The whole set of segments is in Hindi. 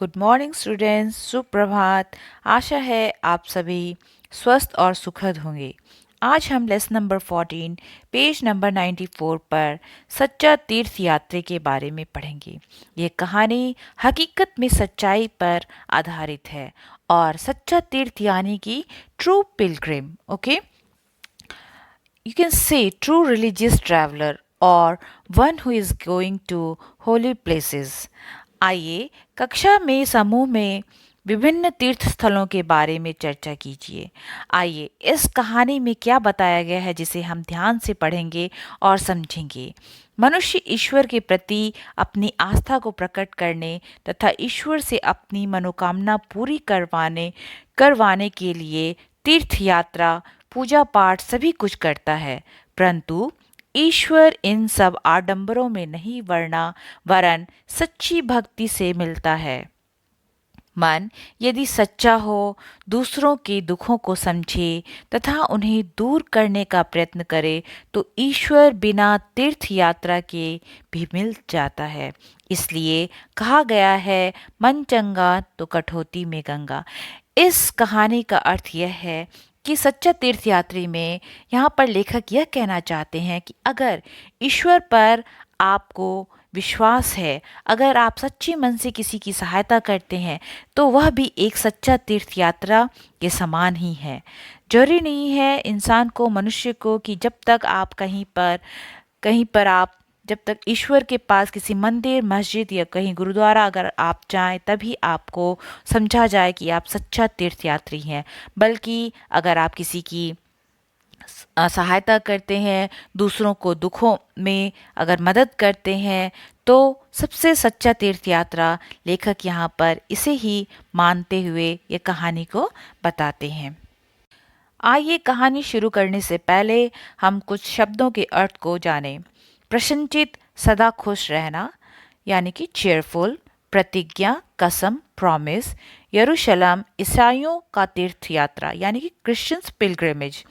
गुड मॉर्निंग स्टूडेंट्स, सुप्रभात। आशा है आप सभी स्वस्थ और सुखद होंगे। आज हम लेसन नंबर 14 पेज नंबर 94 पर सच्चा तीर्थ यात्री के बारे में पढ़ेंगे। ये कहानी हकीकत में सच्चाई पर आधारित है और सच्चा तीर्थ यानी कि true Pilgrim. Okay, you can say true religious traveler or one who is going to holy places। आइए कक्षा में समूह में विभिन्न तीर्थ स्थलों के बारे में चर्चा कीजिए। आइए इस कहानी में क्या बताया गया है जिसे हम ध्यान से पढ़ेंगे और समझेंगे। मनुष्य ईश्वर के प्रति अपनी आस्था को प्रकट करने तथा ईश्वर से अपनी मनोकामना पूरी करवाने के लिए तीर्थ यात्रा, पूजा पाठ सभी कुछ करता है, परंतु ईश्वर इन सब आडंबरों में नहीं वरन सच्ची भक्ति से मिलता है। मन यदि सच्चा हो, दूसरों के दुखों को समझे तथा उन्हें दूर करने का प्रयत्न करे तो ईश्वर बिना तीर्थ यात्रा के भी मिल जाता है। इसलिए कहा गया है, मन चंगा तो कठौती में गंगा। इस कहानी का अर्थ यह है कि सच्चा तीर्थयात्री में यहाँ पर लेखक यह कहना चाहते हैं कि अगर ईश्वर पर आपको विश्वास है, अगर आप सच्चे मन से किसी की सहायता करते हैं तो वह भी एक सच्चा तीर्थ यात्रा के समान ही है। जरूरी नहीं है इंसान को, मनुष्य को, कि जब तक आप कहीं पर आप जब तक ईश्वर के पास किसी मंदिर, मस्जिद या कहीं गुरुद्वारा अगर आप जाएं तभी आपको समझा जाए कि आप सच्चा तीर्थयात्री हैं, बल्कि अगर आप किसी की सहायता करते हैं, दूसरों को दुखों में अगर मदद करते हैं तो सबसे सच्चा तीर्थ यात्रा लेखक यहाँ पर इसे ही मानते हुए ये कहानी को बताते हैं। आइए कहानी शुरू करने से पहले हम कुछ शब्दों के अर्थ को जानें। प्रसन्नचित, सदा खुश रहना यानी कि चेयरफुल। प्रतिज्ञा, कसम, प्रॉमिस। यरूशलेम, ईसाइयों का तीर्थ यात्रा यानी कि क्रिश्चियंस पिलग्रिमेज।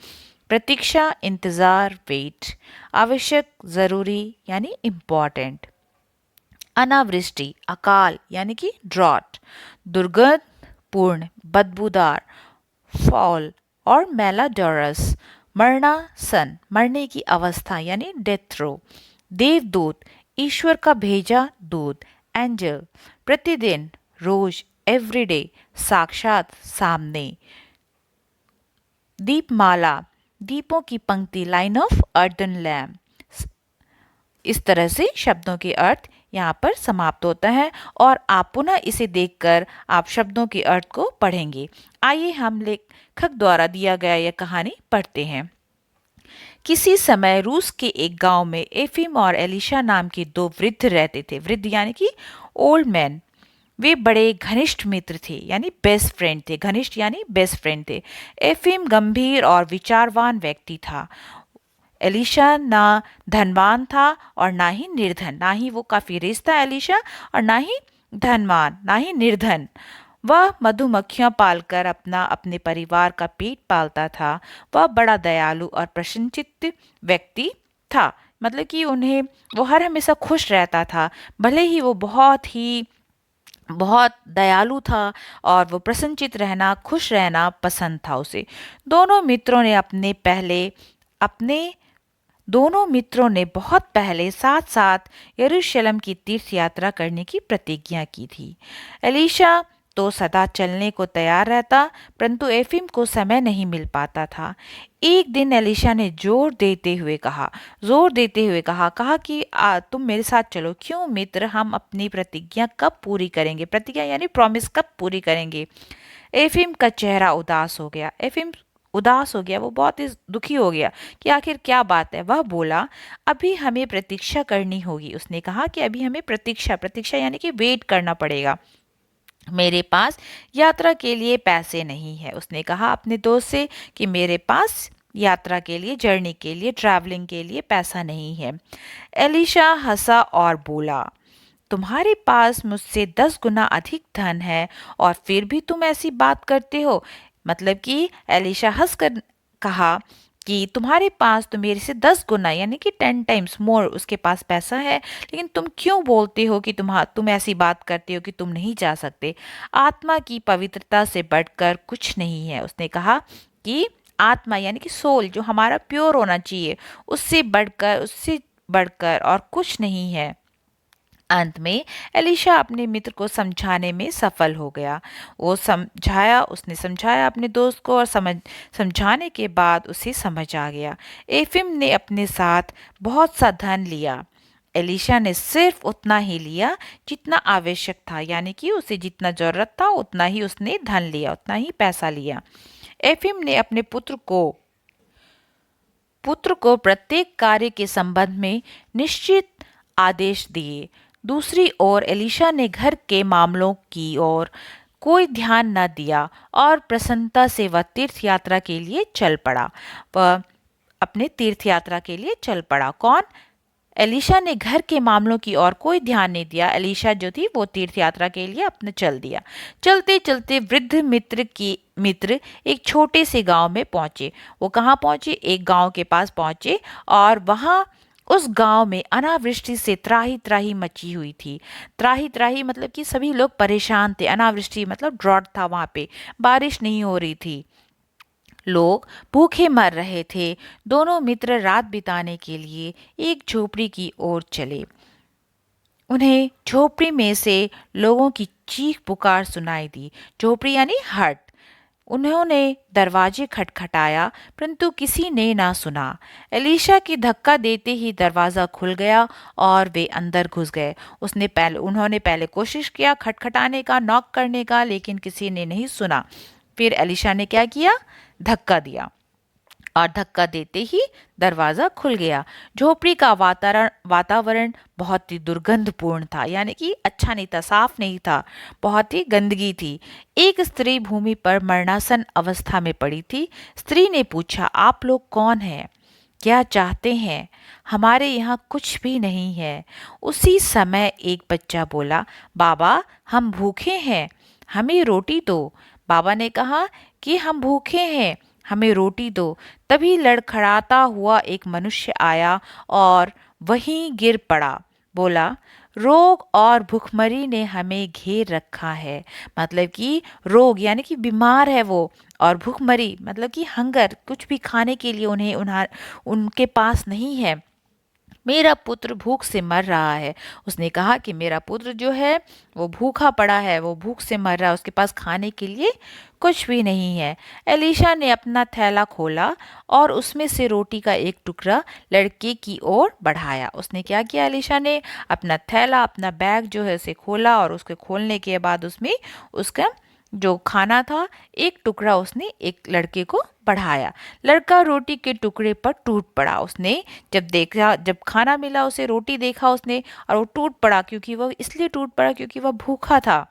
प्रतीक्षा, इंतजार, वेट। आवश्यक, जरूरी यानी इम्पॉर्टेंट। अनावृष्टि, अकाल यानी कि ड्रॉट। दुर्गंध, पूर्ण, बदबूदार, फॉल और मेलाडोरस। मरना, सन, मरने की अवस्था यानी डेथ रो। देवदूत, ईश्वर का भेजा दूत, एंजल। प्रतिदिन, रोज, एवरीडे, साक्षात, सामने। दीपमाला, दीपों की पंक्ति, लाइन ऑफ अर्दन लैम्प। इस तरह से शब्दों के अर्थ यहाँ पर समाप्त होता है और आप पुनः इसे देखकर आप शब्दों के अर्थ को पढ़ेंगे। आइए हम लेखक द्वारा दिया गया यह कहानी पढ़ते हैं। किसी समय रूस के एक गांव में एफिम और एलिशा नाम के दो वृद्ध रहते थे। वृद्ध यानी कि ओल्ड मैन। वे बड़े घनिष्ठ मित्र थे यानी बेस्ट फ्रेंड थे। घनिष्ठ यानी बेस्ट फ्रेंड थे। एफिम गंभीर और विचारवान व्यक्ति था। एलिशा ना धनवान था और ना ही निर्धन। ना ही वो काफी रिच था एलिशा, और ना ही धनवान, ना ही निर्धन। वह मधुमक्खियां पालकर अपने परिवार का पेट पालता था। वह बड़ा दयालु और प्रसन्नचित्त व्यक्ति था। मतलब कि वो हर हमेशा खुश रहता था, भले ही वो बहुत दयालु था और वो प्रसन्नचित्त रहना, खुश रहना पसंद था उसे। दोनों मित्रों ने बहुत पहले साथ साथ यरूशलेम की तीर्थ यात्रा करने की प्रतिज्ञा की थी। एलिशा तो सदा चलने को तैयार रहता, परंतु एफिम को समय नहीं मिल पाता था। एक दिन एलिशा ने जोर देते हुए कहा कि तुम मेरे साथ चलो। क्यों मित्र, हम अपनी प्रतिज्ञा कब पूरी करेंगे? प्रतिज्ञा यानी प्रॉमिस कब पूरी करेंगे? एफिम का चेहरा उदास हो गया। वो बहुत ही दुखी हो गया कि आखिर क्या बात है। वह बोला, अभी हमें प्रतीक्षा करनी होगी। उसने कहा कि अभी हमें प्रतीक्षा यानी कि वेट करना पड़ेगा। मेरे पास यात्रा के लिए पैसे नहीं है। उसने कहा अपने दोस्त से कि मेरे पास यात्रा के लिए, जर्नी के लिए, ट्रैवलिंग के लिए पैसा नहीं है। एलिशा हंसा और बोला, तुम्हारे पास मुझसे 10 गुना अधिक धन है और फिर भी तुम ऐसी बात करते हो। मतलब कि एलिशा हंसकर कहा कि तुम्हारे पास तो मेरे से 10 गुना यानी कि 10 टाइम्स मोर उसके पास पैसा है, लेकिन तुम क्यों बोलते हो कि तुम ऐसी बात करते हो कि तुम नहीं जा सकते। आत्मा की पवित्रता से बढ़कर कुछ नहीं है। उसने कहा कि आत्मा यानी कि सोल जो हमारा प्योर होना चाहिए, उससे बढ़कर और कुछ नहीं है। अंत में एलिशा अपने मित्र को समझाने में सफल हो गया। उसने समझाया अपने दोस्त को, और समझाने के बाद उसे समझ आ गया। एफिम ने अपने साथ बहुत सा धन लिया। एलिशा ने सिर्फ उतना ही लिया जितना आवश्यक था, यानी कि उसे जितना जरूरत था उतना ही उसने धन लिया, उतना ही पैसा लिया। एफिम ने अपने पुत्र को प्रत्येक कार्य के संबंध में निश्चित आदेश दिए। दूसरी ओर एलिशा ने घर के मामलों की ओर कोई ध्यान न दिया और प्रसन्नता से वह तीर्थ यात्रा के लिए चल पड़ा। वह अपने तीर्थ यात्रा के लिए चल पड़ा। कौन? एलिशा ने घर के मामलों की ओर कोई ध्यान नहीं दिया। एलिशा जो थी वो तीर्थ यात्रा के लिए अपने चल दिया। चलते चलते वृद्ध मित्र एक छोटे से गांव में पहुंचे। वो कहाँ पहुंचे? एक गांव के पास पहुंचे, और वहां उस गांव में अनावृष्टि से त्राही त्राही मची हुई थी। त्राही त्राही मतलब कि सभी लोग परेशान थे। अनावृष्टि मतलब ड्रॉट था, वहां पे बारिश नहीं हो रही थी, लोग भूखे मर रहे थे। दोनों मित्र रात बिताने के लिए एक झोपड़ी की ओर चले। उन्हें झोपड़ी में से लोगों की चीख पुकार सुनाई दी। झोपड़ी यानी हट। उन्होंने दरवाजे खटखटाया, परंतु किसी ने ना सुना। एलिशा की धक्का देते ही दरवाजा खुल गया और वे अंदर घुस गए। उन्होंने पहले कोशिश किया खटखटाने का, नॉक करने का, लेकिन किसी ने नहीं सुना। फिर एलिशा ने क्या किया? धक्का दिया, और धक्का देते ही दरवाजा खुल गया। झोपड़ी का वातावरण बहुत ही दुर्गंधपूर्ण था, यानी कि अच्छा नहीं था, साफ नहीं था, बहुत ही गंदगी थी। एक स्त्री भूमि पर मरणासन अवस्था में पड़ी थी। स्त्री ने पूछा, आप लोग कौन हैं? क्या चाहते हैं? हमारे यहाँ कुछ भी नहीं है। उसी समय एक बच्चा बोला, बाबा हम भूखे हैं, हमें रोटी दो। बाबा ने कहा कि हम भूखे हैं, हमें रोटी दो। तभी लड़खड़ाता हुआ एक मनुष्य आया और वहीं गिर पड़ा। बोला, रोग और भुखमरी ने हमें घेर रखा है। मतलब कि रोग यानी कि बीमार है वो, और भुखमरी मतलब कि हंगर, कुछ भी खाने के लिए उनके पास नहीं है। मेरा पुत्र भूख से मर रहा है। उसने कहा कि मेरा पुत्र जो है वो भूखा पड़ा है, वो भूख से मर रहा है, उसके पास खाने के लिए कुछ भी नहीं है। एलिशा ने अपना थैला खोला और उसमें से रोटी का एक टुकड़ा लड़के की ओर बढ़ाया। उसने क्या किया? एलिशा ने अपना थैला, अपना बैग जो है उसे खोला, और उसके खोलने के बाद उसमें उसका जो खाना था एक टुकड़ा उसने एक लड़के को बढ़ाया। लड़का रोटी के टुकड़े पर टूट पड़ा। उसने जब खाना मिला उसे, रोटी देखा उसने, और वो टूट पड़ा, क्योंकि वह इसलिए टूट पड़ा क्योंकि वह भूखा था।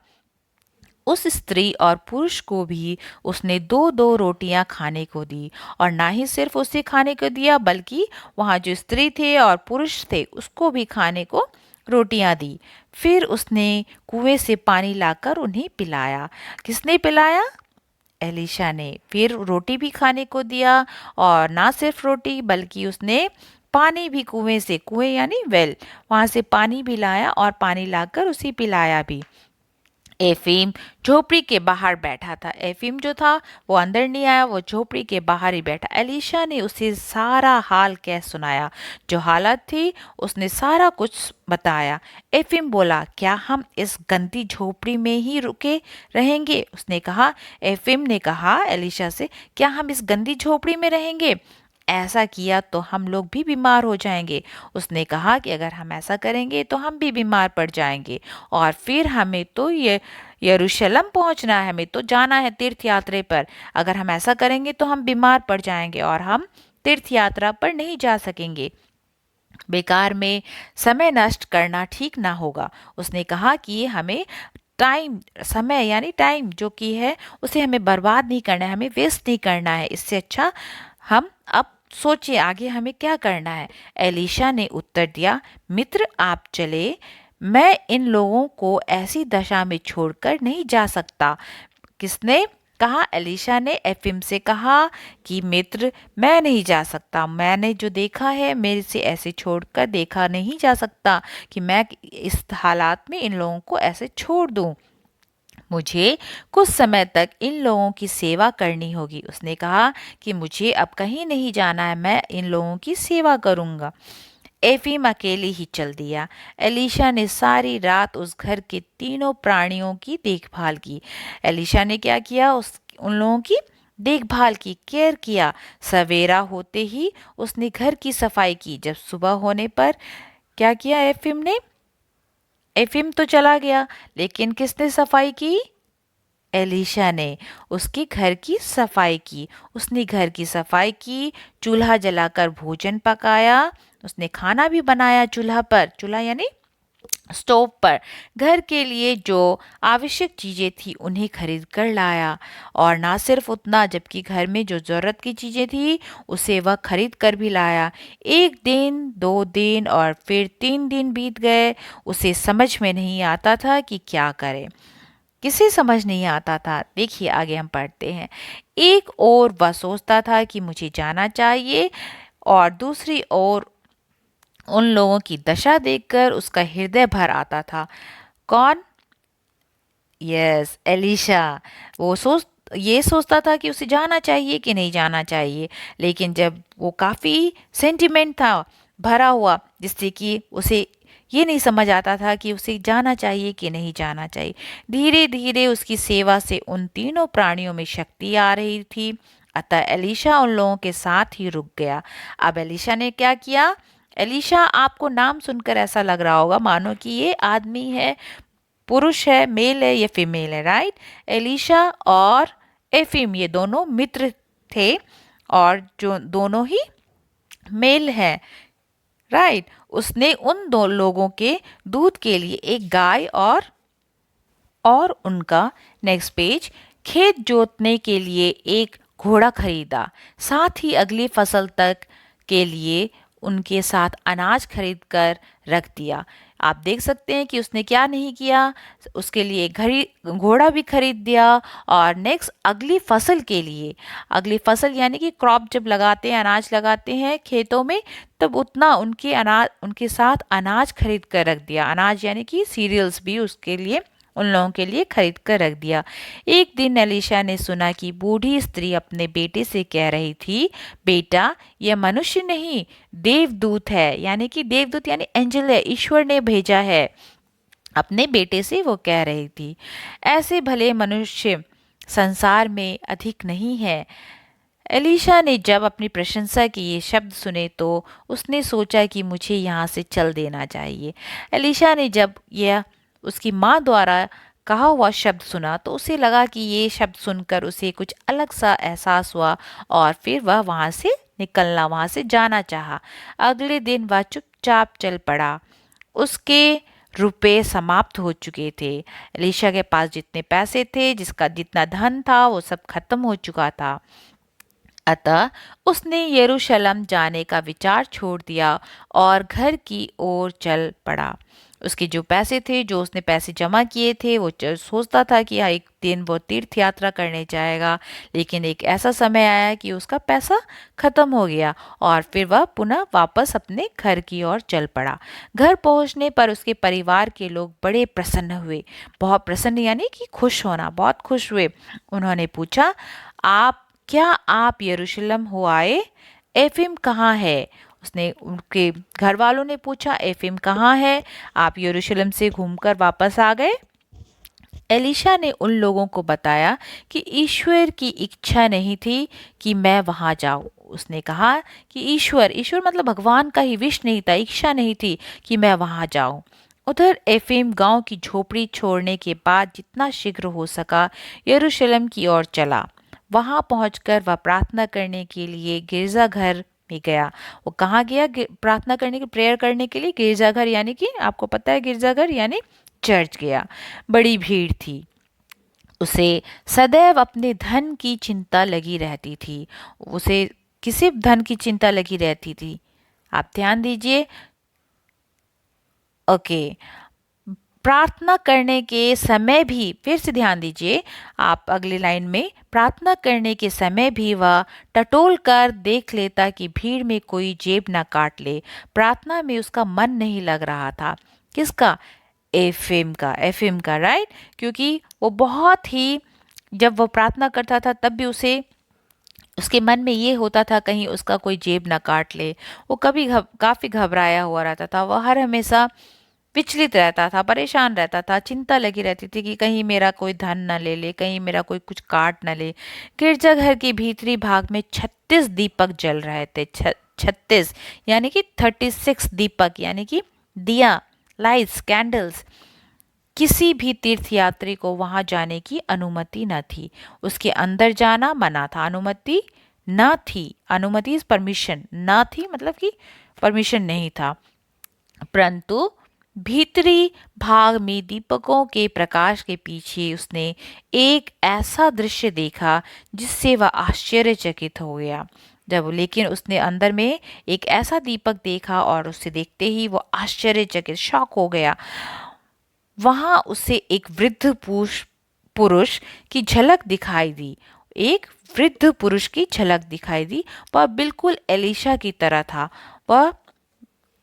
उस स्त्री और पुरुष को भी उसने दो दो रोटियां खाने को दी, और ना ही सिर्फ उसे खाने को दिया, बल्कि वहां जो स्त्री थे और पुरुष थे उसको भी खाने को रोटियां दी। फिर उसने कुएं से पानी लाकर उन्हें पिलाया। किसने पिलाया? एलिशा ने। फिर रोटी भी खाने को दिया, और ना सिर्फ रोटी बल्कि उसने पानी भी कुएं यानी वेल, वहां से पानी भी लाया और पानी लाकर उसे पिलाया भी। एफीम झोपड़ी के बाहर बैठा था। एफीम जो था वो अंदर नहीं आया, वो झोपड़ी के बाहर ही बैठा। एलिशा ने उसे सारा हाल कह सुनाया, जो हालत थी उसने सारा कुछ बताया। एफीम बोला, क्या हम इस गंदी झोपड़ी में ही रुके रहेंगे? उसने कहा। एफीम ने कहा एलिशा से, क्या हम इस गंदी झोपड़ी में रहेंगे? ऐसा किया तो हम लोग भी बीमार हो जाएंगे। उसने कहा कि अगर हम ऐसा करेंगे तो हम भी बीमार पड़ जाएंगे, और फिर हमें तो ये यरूशलेम पहुंचना है, हमें तो जाना है तीर्थ यात्रा पर। अगर हम ऐसा करेंगे तो हम बीमार पड़ जाएंगे और हम तीर्थ यात्रा पर नहीं जा सकेंगे। बेकार में समय नष्ट करना ठीक ना होगा। उसने कहा कि हमें समय यानी टाइम जो कि है उसे हमें बर्बाद नहीं करना है, हमें वेस्ट नहीं करना है। इससे अच्छा हम अब सोचिए आगे हमें क्या करना है। एलिशा ने उत्तर दिया, मित्र आप चले, मैं इन लोगों को ऐसी दशा में छोड़कर नहीं जा सकता। किसने? कहा। एलिशा ने एफिम से कहा कि मित्र, मैं नहीं जा सकता। मैंने जो देखा है मेरे से ऐसे छोड़कर देखा नहीं जा सकता कि मैं इस हालात में इन लोगों को ऐसे छोड़ दूं। मुझे कुछ समय तक इन लोगों की सेवा करनी होगी। उसने कहा कि मुझे अब कहीं नहीं जाना है, मैं इन लोगों की सेवा करूंगा। एफीम अकेले ही चल दिया। एलिशा ने सारी रात उस घर के तीनों प्राणियों की देखभाल की। एलिशा ने क्या किया? उन लोगों की देखभाल की, केयर किया। सवेरा होते ही उसने घर की सफाई की। जब सुबह होने पर क्या किया एफिम ने? एफिम तो चला गया, लेकिन किसने सफाई की? एलिशा ने उसके घर की सफाई की। उसने घर की सफाई की, चूल्हा जलाकर भोजन पकाया। उसने खाना भी बनाया चूल्हा पर, चूल्हा यानी स्टोव पर। घर के लिए जो आवश्यक चीजें थी उन्हें खरीद कर लाया। और ना सिर्फ उतना, जबकि घर में जो जरूरत की चीजें थी उसे वह खरीद कर भी लाया। 1 दिन, 2 दिन और फिर 3 दिन बीत गए। उसे समझ में नहीं आता था कि क्या करे। किसे समझ नहीं आता था? देखिए आगे हम पढ़ते हैं। एक ओर वह सोचता था कि मुझे जाना चाहिए, और दूसरी ओर उन लोगों की दशा देखकर उसका हृदय भर आता था। कौन? Yes, Elisha. वो ये सोचता था कि उसे जाना चाहिए कि नहीं जाना चाहिए, लेकिन जब वो काफ़ी सेंटिमेंट था भरा हुआ, जिससे कि उसे ये नहीं समझ आता था कि उसे जाना चाहिए कि नहीं जाना चाहिए। धीरे धीरे उसकी सेवा से उन तीनों प्राणियों में शक्ति आ रही थी। अतः एलिशा उन लोगों के साथ ही रुक गया। अब एलिशा ने क्या किया? एलिशा, आपको नाम सुनकर ऐसा लग रहा होगा मानो कि ये आदमी है, पुरुष है, मेल है या फीमेल है, राइट? एलिशा और एफिम ये दोनों मित्र थे, और जो दोनों ही मेल हैं, राइट? उसने उन दो लोगों के दूध के लिए एक गाय और उनका नेक्स्ट पेज, खेत जोतने के लिए एक घोड़ा खरीदा। साथ ही अगली फसल तक के लिए उनके साथ अनाज खरीद कर रख दिया। आप देख सकते हैं कि उसने क्या नहीं किया? उसके लिए घड़ी घोड़ा भी खरीद दिया, और नेक्स्ट अगली फसल यानी कि क्रॉप जब लगाते हैं, अनाज लगाते हैं खेतों में, तब उतना उनके साथ अनाज खरीद कर रख दिया। अनाज यानी कि सीरियल्स भी उसके लिए, उन लोगों के लिए खरीद कर रख दिया। एक दिन एलिशा ने सुना कि बूढ़ी स्त्री अपने बेटे से कह रही थी, बेटा, यह मनुष्य नहीं, देवदूत है। यानी कि देवदूत यानी एंजल है, ईश्वर ने भेजा है। अपने बेटे से वो कह रही थी, ऐसे भले मनुष्य संसार में अधिक नहीं है। एलिशा ने जब अपनी प्रशंसा के ये शब्द सुने तो उसने सोचा कि मुझे यहाँ से चल देना चाहिए। एलिशा ने जब यह उसकी माँ द्वारा कहा हुआ शब्द सुना तो उसे लगा कि ये शब्द सुनकर उसे कुछ अलग सा एहसास हुआ, और फिर वह वहाँ से जाना चाहा। अगले दिन वह चुपचाप चल पड़ा। उसके रुपए समाप्त हो चुके थे। एलिशा के पास जितने पैसे थे, जिसका जितना धन था, वो सब खत्म हो चुका था। अतः उसने यरूशलेम जाने का विचार छोड़ दिया और घर की ओर चल पड़ा। उसके जो पैसे थे, जो उसने पैसे जमा किए थे, वो सोचता था कि हाँ, एक दिन वो तीर्थ यात्रा करने जाएगा। लेकिन एक ऐसा समय आया कि उसका पैसा खत्म हो गया, और फिर वह पुनः वापस अपने घर की ओर चल पड़ा। घर पहुंचने पर उसके परिवार के लोग बड़े प्रसन्न हुए। बहुत प्रसन्न यानी कि खुश होना, बहुत खुश हुए। उन्होंने पूछा, आप यरूशलेम हो आए? एफिम कहाँ है? उसने उनके घर वालों ने पूछा, एफिम कहाँ है? आप यरूशलेम से घूमकर वापस आ गए? एलिशा ने उन लोगों को बताया कि ईश्वर की इच्छा नहीं थी कि मैं वहां जाऊं। उसने कहा कि ईश्वर ईश्वर मतलब भगवान का ही विश नहीं था, इच्छा नहीं थी कि मैं वहां जाऊं। उधर एफिम गांव की झोपड़ी छोड़ने के बाद जितना शीघ्र हो सका यरूशलेम की ओर चला। वहां पहुंचकर वह प्रार्थना करने के लिए गिरजाघर में गया। वो कहाँ गया प्रार्थना करने के, प्रेयर करने के लिए? गिरजाघर, यानी कि आपको पता है गिरजाघर यानी चर्च गया। बड़ी भीड़ थी। उसे सदैव अपने धन की चिंता लगी रहती थी। उसे किसी धन की चिंता लगी रहती थी? आप ध्यान दीजिए। ओके, प्रार्थना करने के समय भी, फिर से ध्यान दीजिए आप अगली लाइन में, प्रार्थना करने के समय भी वह टटोल कर देख लेता कि भीड़ में कोई जेब न काट ले। प्रार्थना में उसका मन नहीं लग रहा था। किसका? एफएम का, राइट। क्योंकि वो बहुत ही, जब वो प्रार्थना करता था तब भी उसे, उसके मन में ये होता था कहीं उसका कोई जेब ना काट ले। वो कभी काफी घबराया हुआ रहता था। वो हर हमेशा विचलित रहता था, परेशान रहता था, चिंता लगी रहती थी कि कहीं मेरा कोई धन न ले ले, कहीं मेरा कोई कुछ काट न ले। गिरजाघर के भीतरी भाग में 36 दीपक जल रहे थे। 36 यानी कि 36 दीपक, यानी कि दिया, लाइट्स, कैंडल्स। किसी भी तीर्थयात्री को वहां जाने की अनुमति न थी। उसके अंदर जाना मना था, अनुमति न थी। अनुमति इज परमिशन, न थी मतलब कि परमिशन नहीं था। परंतु भीतरी भाग में दीपकों के प्रकाश के पीछे उसने एक ऐसा दृश्य देखा जिससे वह आश्चर्यचकित हो गया। जब लेकिन उसने अंदर में एक ऐसा दीपक देखा और उसे देखते ही वो आश्चर्यचकित, शॉक हो गया। वहां उसे एक वृद्ध पुरुष की झलक दिखाई दी। एक वृद्ध पुरुष की झलक दिखाई दी। वह बिल्कुल एलिशा की तरह था। वह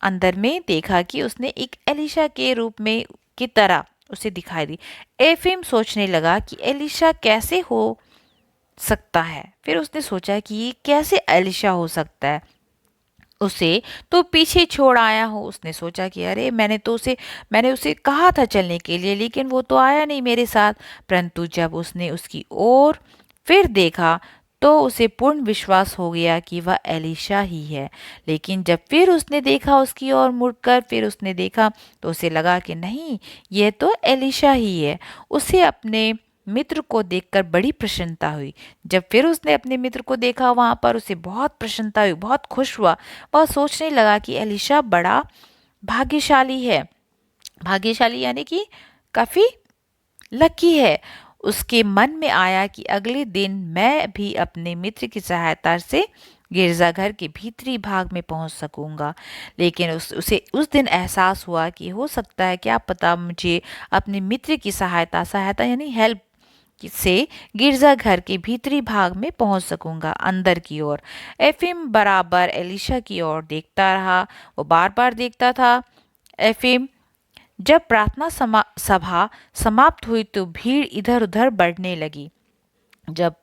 अंदर में देखा कि उसने एक एलिशा के रूप में की तरह उसे दिखाई दी। एफिम सोचने लगा कि एलिशा कैसे हो सकता है। फिर उसने सोचा कि ये कैसे एलिशा हो सकता है, उसे तो पीछे छोड़ आया हो। उसने सोचा कि अरे मैंने उसे कहा था चलने के लिए, लेकिन वो तो आया नहीं मेरे साथ। परंतु जब उसने उसकी ओर फिर देखा तो उसे पूर्ण विश्वास हो गया कि वह एलिशा ही है। लेकिन जब फिर उसने देखा उसकी ओर मुड़कर, फिर उसने देखा तो उसे लगा कि नहीं, ये तो एलिशा ही है। उसे अपने मित्र को देखकर बड़ी प्रसन्नता हुई। जब फिर उसने अपने मित्र को देखा वहां पर, उसे बहुत प्रसन्नता हुई, बहुत खुश हुआ। वह सोचने लगा कि एलिशा बड़ा भाग्यशाली है। भाग्यशाली यानी कि काफी लकी है। उसके मन में आया कि अगले दिन मैं भी अपने मित्र की सहायता से गिरजाघर के भीतरी भाग में पहुंच सकूंगा। लेकिन उसे उस दिन एहसास हुआ कि हो सकता है, क्या पता, मुझे अपने मित्र की सहायता, सहायता यानी हेल्प से गिरजाघर के भीतरी भाग में पहुंच सकूंगा, अंदर की ओर। एफिम बराबर एलिशा की ओर देखता रहा। वो बार बार देखता था। एफिम, जब प्रार्थना सभा समाप्त हुई तो भीड़ इधर उधर बढ़ने लगी। जब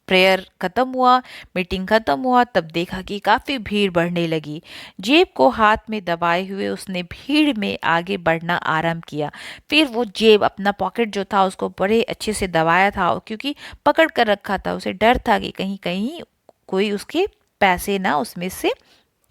प्रेयर खत्म हुआ, मीटिंग खत्म हुआ, तब देखा कि काफी भीड़ बढ़ने लगी। जेब को हाथ में दबाए हुए उसने भीड़ में आगे बढ़ना आरंभ किया। फिर वो जेब, अपना पॉकेट जो था उसको बड़े अच्छे से दबाया था, क्योंकि पकड़ कर रखा था। उसे डर था कि कहीं कहीं कोई उसके पैसे ना उसमें से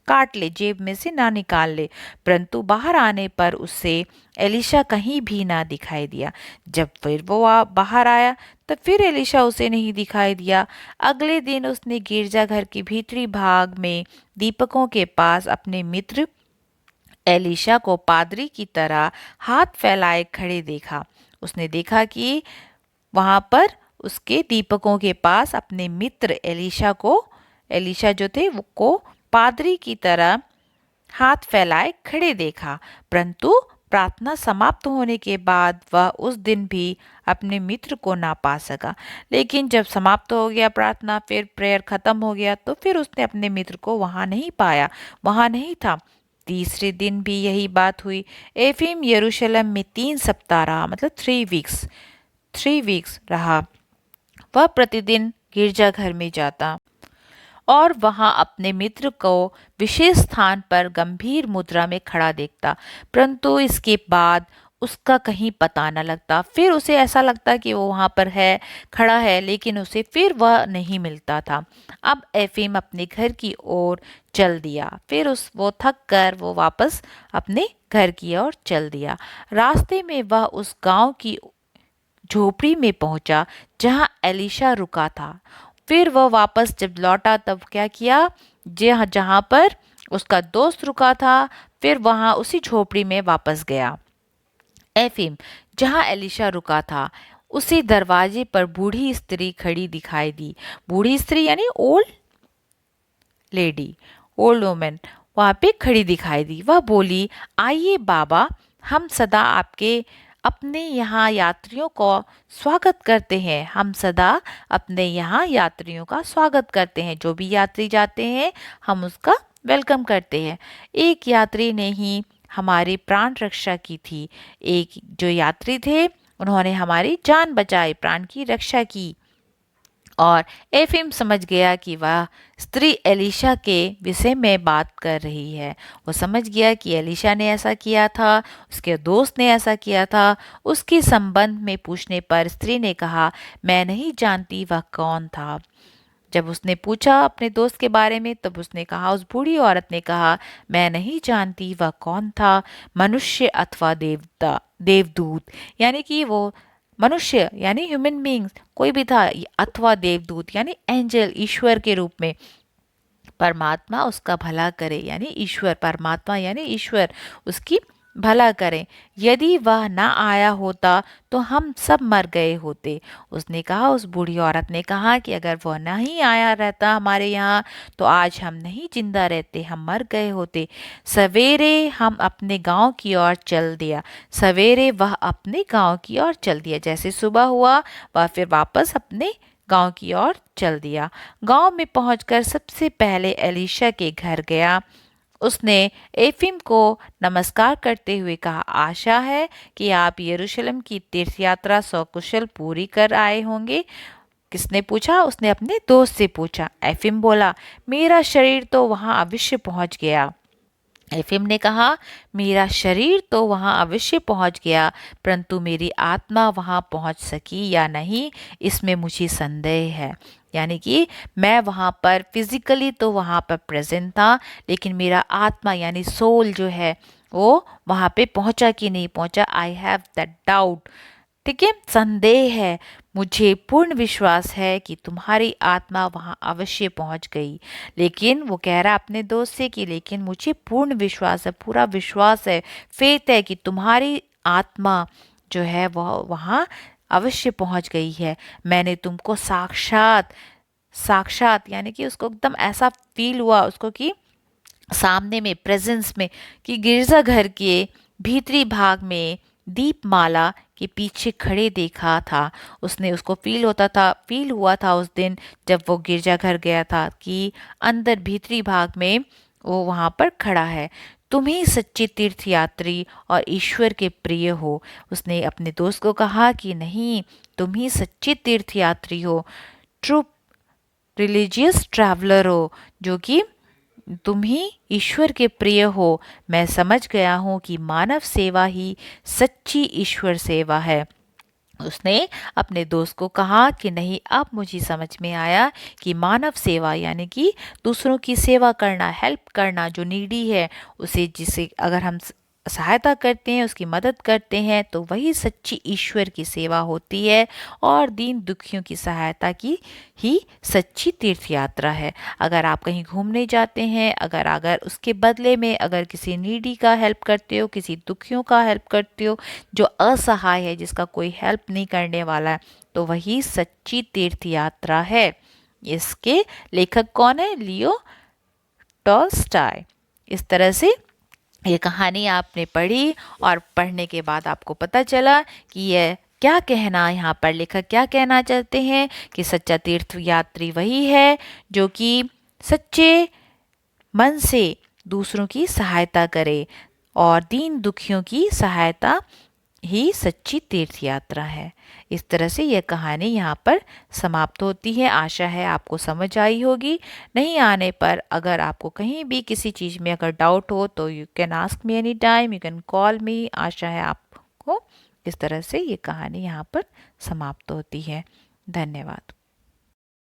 काट ले, जेब में से ना निकाल ले। परंतु बाहर आने पर उससे एलिशा कहीं भी ना दिखाई दिया। जब फिर वो बाहर आया तो फिर एलिशा उसे नहीं दिखाई दिया। अगले दिन उसने गिरजाघर के भीतरी भाग में दीपकों के पास अपने मित्र एलिशा को पादरी की तरह हाथ फैलाए खड़े देखा। उसने देखा कि वहां पर उसके दीपकों के पास अपने मित्र एलिशा जो थे वो को पादरी की तरह हाथ फैलाए खड़े देखा। परंतु प्रार्थना समाप्त होने के बाद वह उस दिन भी अपने मित्र को ना पा सका। लेकिन जब समाप्त हो गया प्रार्थना, फिर प्रेयर खत्म हो गया, तो फिर उसने अपने मित्र को वहां नहीं पाया, वहां नहीं था। तीसरे दिन भी यही बात हुई। एफिम यरूशलेम में 3 सप्ताह रहा, मतलब 3 वीक्स रहा। वह प्रतिदिन गिरजाघर में जाता और वहां अपने मित्र को विशेष स्थान पर गंभीर मुद्रा में खड़ा देखता। परंतु इसके बाद उसका कहीं पता न लगता। फिर उसे ऐसा लगता कि वो वहां पर है, खड़ा है, लेकिन उसे फिर वह नहीं मिलता था। अब एफिम अपने घर की ओर चल दिया। फिर वो थक कर वो वापस अपने घर की ओर चल दिया। रास्ते में वह उस गांव की झोपड़ी में पहुंचा जहां एलिशा रुका था। फिर वह वापस जब लौटा तब क्या किया, जहां पर उसका दोस्त रुका था, फिर वहां उसी झोपड़ी में वापस गया। एफिम जहां एलिशा रुका था, उसी दरवाजे पर बूढ़ी स्त्री खड़ी दिखाई दी। बूढ़ी स्त्री यानी ओल्ड लेडी, ओल्ड वुमेन वहां पे खड़ी दिखाई दी। वह बोली, आइए बाबा, हम सदा आपके अपने यहाँ यात्रियों को स्वागत करते हैं। हम सदा अपने यहाँ यात्रियों का स्वागत करते हैं। जो भी यात्री जाते हैं हम उसका वेलकम करते हैं। एक यात्री ने ही हमारी प्राण रक्षा की थी। एक जो यात्री थे उन्होंने हमारी जान बचाई, प्राण की रक्षा की। और एफिम समझ गया कि वह स्त्री एलिशा के विषय में बात कर रही है। वो समझ गया कि एलिशा ने ऐसा किया था, उसके दोस्त ने ऐसा किया था। उसके संबंध में पूछने पर स्त्री ने कहा, मैं नहीं जानती वह कौन था। जब उसने पूछा अपने दोस्त के बारे में तब उसने कहा, उस बूढ़ी औरत ने कहा, मैं नहीं जानती वह कौन था, मनुष्य अथवा देवता देवदूत। यानी कि वो मनुष्य यानी ह्यूमन बींग्स कोई भी था, अथवा देवदूत यानी एंजल ईश्वर के रूप में। परमात्मा उसका भला करे यानी ईश्वर, परमात्मा यानी ईश्वर उसकी भला करें। यदि वह ना आया होता तो हम सब मर गए होते। उसने कहा, उस बूढ़ी औरत ने कहा कि अगर वह नहीं आया रहता हमारे यहाँ तो आज हम नहीं जिंदा रहते, हम मर गए होते। सवेरे हम अपने गांव की ओर चल दिया। सवेरे वह अपने गांव की ओर चल दिया। जैसे सुबह हुआ वह फिर वापस अपने गांव की ओर चल दिया। गांव में पहुंचकर सबसे पहले एलिशा के घर गया। उसने एफिम को नमस्कार करते हुए कहा, आशा है कि आप यरूशलेम की तीर्थ यात्रा सकुशल पूरी कर आए होंगे। किसने पूछा? उसने अपने दोस्त से पूछा। एफिम बोला, मेरा शरीर तो वहां अवश्य पहुंच गया। एफिम ने कहा, मेरा शरीर तो वहां अवश्य पहुंच गया, परंतु मेरी आत्मा वहां पहुंच सकी या नहीं इसमें मुझे संदेह है। यानी कि मैं वहां पर फिजिकली तो वहां पर प्रेजेंट था, लेकिन मेरा आत्मा यानी सोल जो है वो वहां पे पहुंचा कि नहीं पहुंचा। I have that doubt. ठीक है, संदेह है। मुझे पूर्ण विश्वास है कि तुम्हारी आत्मा वहां अवश्य पहुंच गई। लेकिन वो कह रहा अपने दोस्त से कि लेकिन मुझे पूर्ण विश्वास है, पूरा विश्वास है, फेथ है कि तुम्हारी आत्मा जो है वह वहां अवश्य पहुंच गई है। मैंने तुमको साक्षात साक्षात यानी कि उसको एकदम ऐसा फील हुआ उसको कि सामने में प्रेजेंस में कि गिरजाघर के भीतरी भाग में दीपमाला के पीछे खड़े देखा था। उसने उसको फील हुआ था उस दिन जब वो गिरजाघर गया था कि अंदर भीतरी भाग में वो वहां पर खड़ा है। तुम ही सच्चे तीर्थ यात्री और ईश्वर के प्रिय हो। उसने अपने दोस्त को कहा कि नहीं, तुम ही सच्चे तीर्थ यात्री हो, ट्रू रिलीजियस ट्रैवलर हो, जो कि तुम ही ईश्वर के प्रिय हो। मैं समझ गया हूँ कि मानव सेवा ही सच्ची ईश्वर सेवा है। उसने अपने दोस्त को कहा कि नहीं, अब मुझे समझ में आया कि मानव सेवा यानी कि दूसरों की सेवा करना, हेल्प करना, जो नीडी है उसे, जिसे अगर हम सहायता करते हैं, उसकी मदद करते हैं तो वही सच्ची ईश्वर की सेवा होती है और दीन दुखियों की सहायता की ही सच्ची तीर्थ यात्रा है। अगर आप कहीं घूमने जाते हैं, अगर अगर उसके बदले में अगर किसी नीडी का हेल्प करते हो, किसी दुखियों का हेल्प करते हो, जो असहाय है, जिसका कोई हेल्प नहीं करने वाला है, तो वही सच्ची तीर्थ यात्रा है। इसके लेखक कौन है? Leo Tolstoy. इस तरह से ये कहानी आपने पढ़ी और पढ़ने के बाद आपको पता चला कि यह क्या कहना, यहाँ पर लेखक क्या कहना चाहते हैं कि सच्चा तीर्थ यात्री वही है जो कि सच्चे मन से दूसरों की सहायता करे और दीन दुखियों की सहायता ही सच्ची तीर्थ यात्रा है। इस तरह से यह कहानी यहाँ पर समाप्त होती है। आशा है आपको समझ आई होगी। नहीं आने पर अगर आपको कहीं भी किसी चीज़ में अगर डाउट हो तो you can ask me any time, you can call me. आशा है आपको। इस तरह से ये कहानी यहाँ पर समाप्त होती है। धन्यवाद।